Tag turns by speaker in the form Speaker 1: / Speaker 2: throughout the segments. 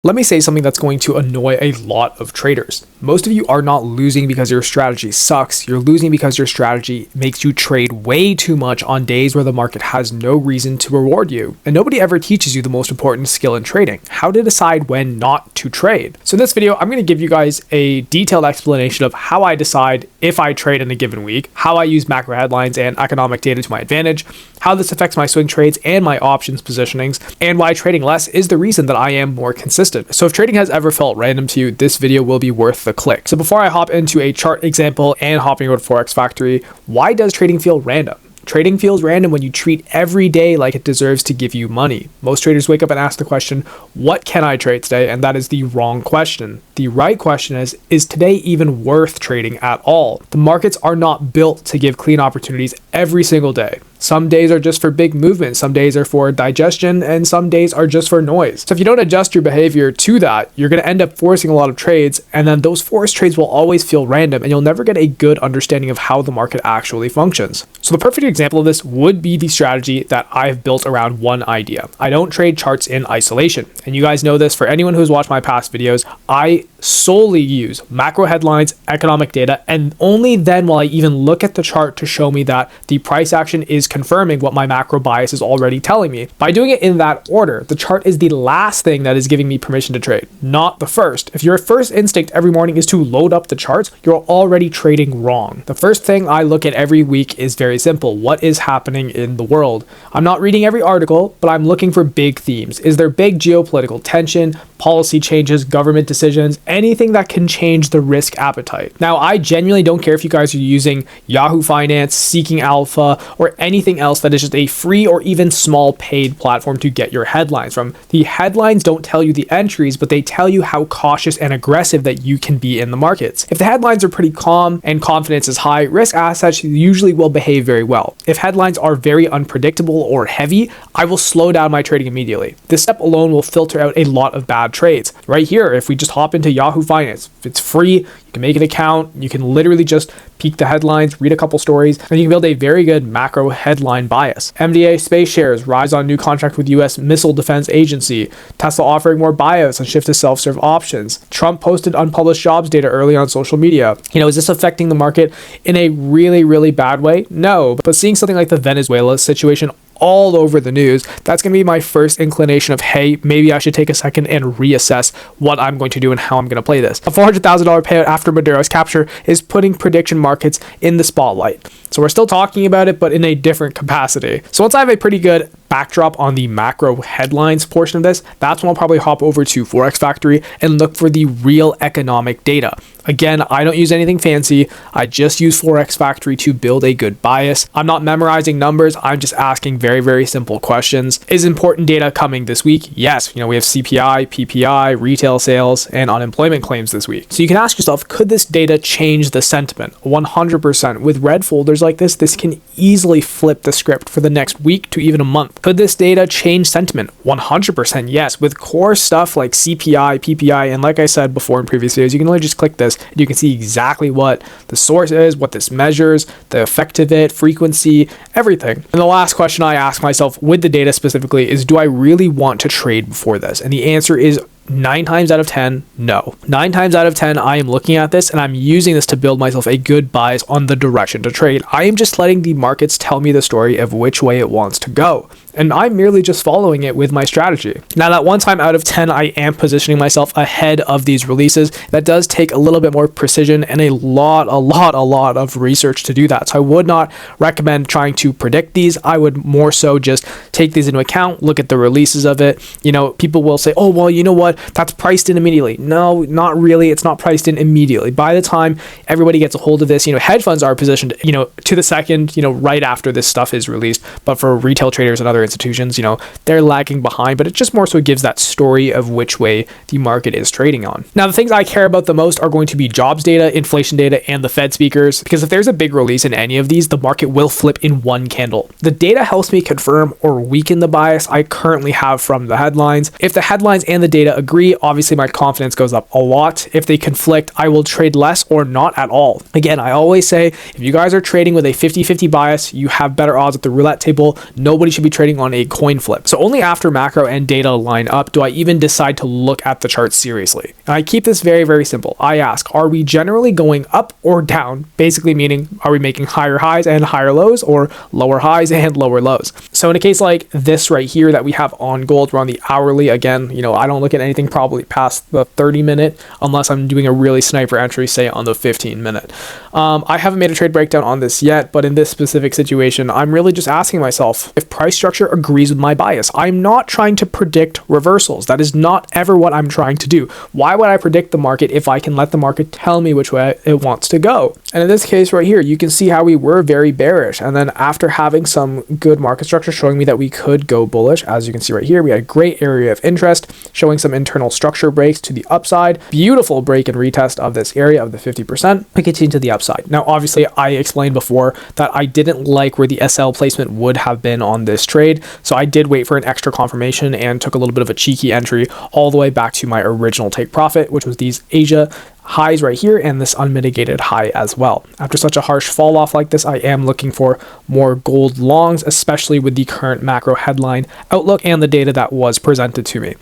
Speaker 1: Let me say something that's going to annoy a lot of traders. Most of you are not losing because your strategy sucks. You're losing because your strategy makes you trade way too much on days where the market has no reason to reward you. And nobody ever teaches you the most important skill in trading, how to decide when not to trade. So in this video, I'm going to give you guys a detailed explanation of how I decide if I trade in a given week, how I use macro headlines and economic data to my advantage, how this affects my swing trades and my options positionings, and why trading less is the reason that I am more consistent. So if trading has ever felt random to you, this video will be worth the click. So before I hop into a chart example and hopping over to Forex Factory, why does trading feel random? Trading feels random when you treat every day like it deserves to give you money. Most traders wake up and ask the question, what can I trade today? And that is the wrong question. The right question is today even worth trading at all? The markets are not built to give clean opportunities every single day. Some days are just for big movements, some days are for digestion, and some days are just for noise. So if you don't adjust your behavior to that, you're going to end up forcing a lot of trades, and then those forced trades will always feel random, and you'll never get a good understanding of how the market actually functions. So the perfect example of this would be the strategy that I've built around one idea. I don't trade charts in isolation, and you guys know this. For anyone who's watched my past videos, I solely use macro headlines, economic data, and only then will I even look at the chart to show me that the price action is confirming what my macro bias is already telling me. By doing it in that order, the chart is the last thing that is giving me permission to trade, not the first. If your first instinct every morning is to load up the charts, you're already trading wrong. The first thing I look at every week is very simple. What is happening in the world? I'm not reading every article, but I'm looking for big themes. Is there big geopolitical tension, policy changes, government decisions, anything that can change the risk appetite? Now, I genuinely don't care if you guys are using Yahoo Finance, Seeking Alpha, or anything else that is just a free or even small paid platform to get your headlines from. The headlines don't tell you the entries, but they tell you how cautious and aggressive that you can be in the markets. If the headlines are pretty calm and confidence is high, risk assets usually will behave very well. If headlines are very unpredictable or heavy, I will slow down my trading immediately. This step alone will filter out a lot of bad trades. Right here, if we just hop into Yahoo Finance, it's free, you can make an account, you can literally just peek the headlines, read a couple stories, and you can build a very good macro headline bias. MDA space shares rise on new contract with US Missile Defense Agency. Tesla offering more buyouts and shift to self-serve options. Trump posted unpublished jobs data early on social media. Is this affecting the market in a really, really bad way? No, but seeing something like the Venezuela situation all over the news, that's going to be my first inclination of, hey, maybe I should take a second and reassess what I'm going to do and how I'm going to play this. A $400,000 payout after Maduro's capture is putting prediction markets in the spotlight. So we're still talking about it, but in a different capacity. So once I have a pretty good backdrop on the macro headlines portion of this, that's when I'll probably hop over to Forex Factory and look for the real economic data. Again, I don't use anything fancy. I just use Forex Factory to build a good bias. I'm not memorizing numbers. I'm just asking very, very simple questions. Is important data coming this week? Yes. We have CPI, PPI, retail sales, and unemployment claims this week. So you can ask yourself, could this data change the sentiment? 100%. With red folders like this can easily flip the script for the next week to even a month. Could this data change sentiment? 100% yes. With core stuff like CPI, PPI, and like I said before in previous videos, you can only just click this and you can see exactly what the source is, what this measures, the effect of it, frequency, everything. And the last question I ask myself with the data specifically is, do I really want to trade before this? And the answer is 9 times out of 10, no. 9 times out of 10, I am looking at this and I'm using this to build myself a good bias on the direction to trade. I am just letting the markets tell me the story of which way it wants to go. And I'm merely just following it with my strategy. Now, that 1 time out of 10, I am positioning myself ahead of these releases. That does take a little bit more precision and a lot of research to do that. So I would not recommend trying to predict these. I would more so just take these into account, look at the releases of it. People will say, oh, well, you know what? That's priced in immediately. No, not really. It's not priced in immediately. By the time everybody gets a hold of this, hedge funds are positioned, to the second, right after this stuff is released. But for retail traders and other institutions, they're lagging behind, but it just more so gives that story of which way the market is trading on. Now, the things I care about the most are going to be jobs data, inflation data, and the Fed speakers, because if there's a big release in any of these, the market will flip in one candle. The data helps me confirm or weaken the bias I currently have from the headlines. If the headlines and the data agree agree, obviously my confidence goes up a lot. If they conflict, I will trade less or not at all. Again, I always say, if you guys are trading with a 50-50 bias, you have better odds at the roulette table. Nobody should be trading on a coin flip. So only after macro and data line up do I even decide to look at the chart seriously. And I keep this very, very simple. I ask, are we generally going up or down? Basically meaning, are we making higher highs and higher lows, or lower highs and lower lows? So in a case like this right here that we have on gold, we're on the hourly. Again, I don't look at anything probably past the 30-minute unless I'm doing a really sniper entry, say on the 15-minute. I haven't made a trade breakdown on this yet, but in this specific situation, I'm really just asking myself if price structure agrees with my bias. I'm not trying to predict reversals. That is not ever what I'm trying to do. Why would I predict the market if I can let the market tell me which way it wants to go? And in this case right here, you can see how we were very bearish. And then after having some good market structure showing me that we could go bullish, as you can see right here, we had a great area of interest showing some internal structure breaks to the upside. Beautiful break and retest of this area of the 50%. We continue to the upside. Now, obviously, I explained before that I didn't like where the SL placement would have been on this trade. So I did wait for an extra confirmation and took a little bit of a cheeky entry all the way back to my original take profit, which was these Asia highs right here and this unmitigated high as well. After such a harsh fall off like this, I am looking for more gold longs, especially with the current macro headline outlook and the data that was presented to me.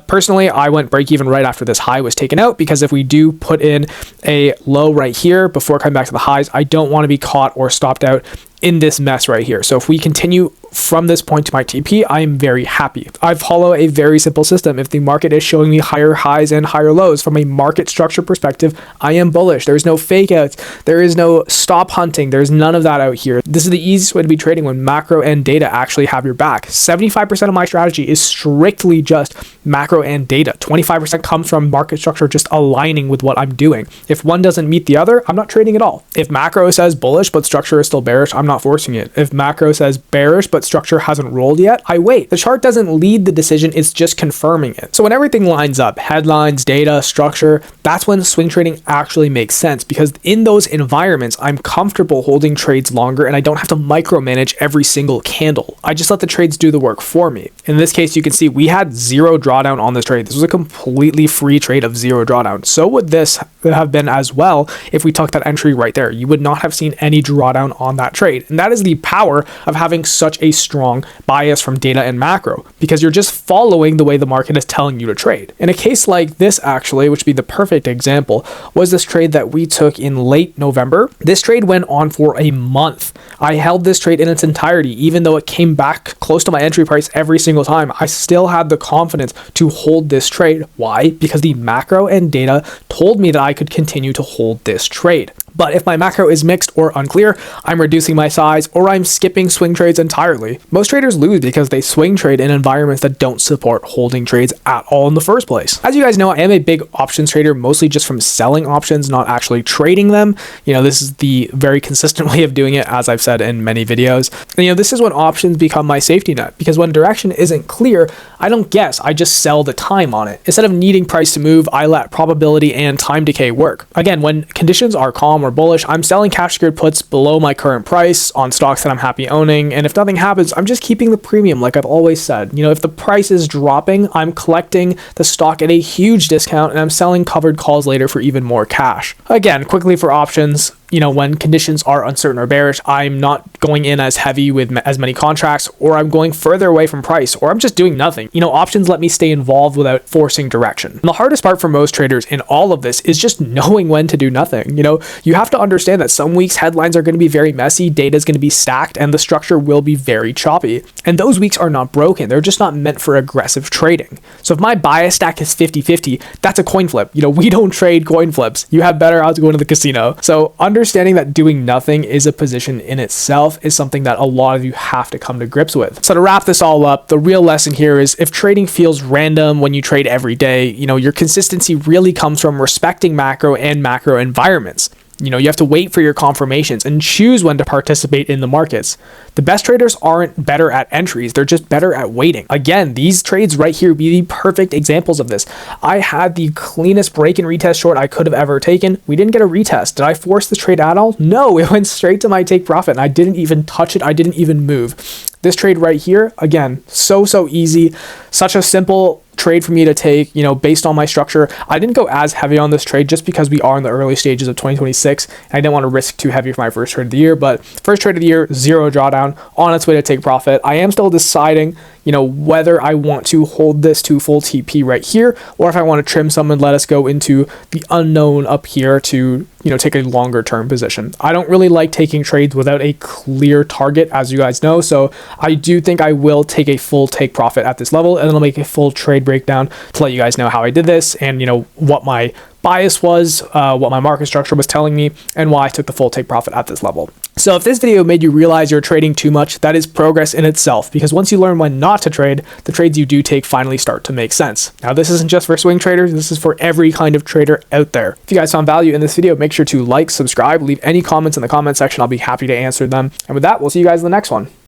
Speaker 1: Personally, I went break even right after this high was taken out, because if we do put in a low right here before coming back to the highs, I don't want to be caught or stopped out in this mess right here. So if we continue from this point to my TP, I am very happy. I follow a very simple system. If the market is showing me higher highs and higher lows from a market structure perspective, I am bullish. There's no fake outs. There is no stop hunting. There's none of that out here. This is the easiest way to be trading when macro and data actually have your back. 75% of my strategy is strictly just macro and data. 25% comes from market structure just aligning with what I'm doing. If one doesn't meet the other, I'm not trading at all. If macro says bullish but structure is still bearish, I'm not forcing it. If macro says bearish but structure hasn't rolled yet, I wait. The chart doesn't lead the decision, it's just confirming it. So when everything lines up, headlines, data, structure, that's when swing trading actually makes sense, because in those environments, I'm comfortable holding trades longer and I don't have to micromanage every single candle. I just let the trades do the work for me. In this case, you can see we had zero drawdown on this trade. This was a completely free trade of zero drawdown. So would this have been as well if we took that entry right there. You would not have seen any drawdown on that trade. And that is the power of having such a strong bias from data and macro, because you're just following the way the market is telling you to trade. In a case like this, actually, which would be the perfect example, was this trade that we took in late November. This trade went on for a month. I held this trade in its entirety, even though it came back close to my entry price every single time. I still had the confidence to hold this trade. Why? Because the macro and data told me that I could continue to hold this trade. But if my macro is mixed or unclear, I'm reducing my size or I'm skipping swing trades entirely. Most traders lose because they swing trade in environments that don't support holding trades at all in the first place. As you guys know, I am a big options trader, mostly just from selling options, not actually trading them. This is the very consistent way of doing it, as I've said in many videos. And, this is when options become my safety net, because when direction isn't clear, I don't guess, I just sell the time on it. Instead of needing price to move, I let probability and time decay work. Again, when conditions are calm or bullish, I'm selling cash secured puts below my current price on stocks that I'm happy owning. And if nothing happens, I'm just keeping the premium like I've always said. If the price is dropping, I'm collecting the stock at a huge discount and I'm selling covered calls later for even more cash. Again, quickly for options, when conditions are uncertain or bearish, I'm not going in as heavy with as many contracts, or I'm going further away from price, or I'm just doing nothing. Options let me stay involved without forcing direction. And the hardest part for most traders in all of this is just knowing when to do nothing. You have to understand that some weeks headlines are going to be very messy, data is going to be stacked, and the structure will be very choppy. And those weeks are not broken. They're just not meant for aggressive trading. So if my bias stack is 50-50, that's a coin flip. We don't trade coin flips. You have better odds going to the casino. So understanding that doing nothing is a position in itself is something that a lot of you have to come to grips with. So to wrap this all up, the real lesson here is if trading feels random when you trade every day, your consistency really comes from respecting macro and macro environments. You have to wait for your confirmations and choose when to participate in the markets. The best traders aren't better at entries, they're just better at waiting. Again, these trades right here would be the perfect examples of this. I had the cleanest break and retest short I could have ever taken. We didn't get a retest. Did I force the trade at all? No, it went straight to my take profit and I didn't even touch it. I didn't even move. This trade right here, again, so easy. Such a simple trade for me to take, based on my structure. I didn't go as heavy on this trade just because we are in the early stages of 2026. And I didn't want to risk too heavy for my first trade of the year, but first trade of the year, 0 drawdown, on its way to take profit. I am still deciding, whether I want to hold this to full TP right here, or if I want to trim some and let us go into the unknown up here to, take a longer term position. I don't really like taking trades without a clear target, as you guys know. So I do think I will take a full take profit at this level, and then I'll make a full trade breakdown to let you guys know how I did this and, what my bias was, what my market structure was telling me, and why I took the full take profit at this level. So if this video made you realize you're trading too much, that is progress in itself, because once you learn when not to trade, the trades you do take finally start to make sense. Now, this isn't just for swing traders, this is for every kind of trader out there. If you guys found value in this video, make sure to like, subscribe, leave any comments in the comment section. I'll be happy to answer them. And with that, we'll see you guys in the next one.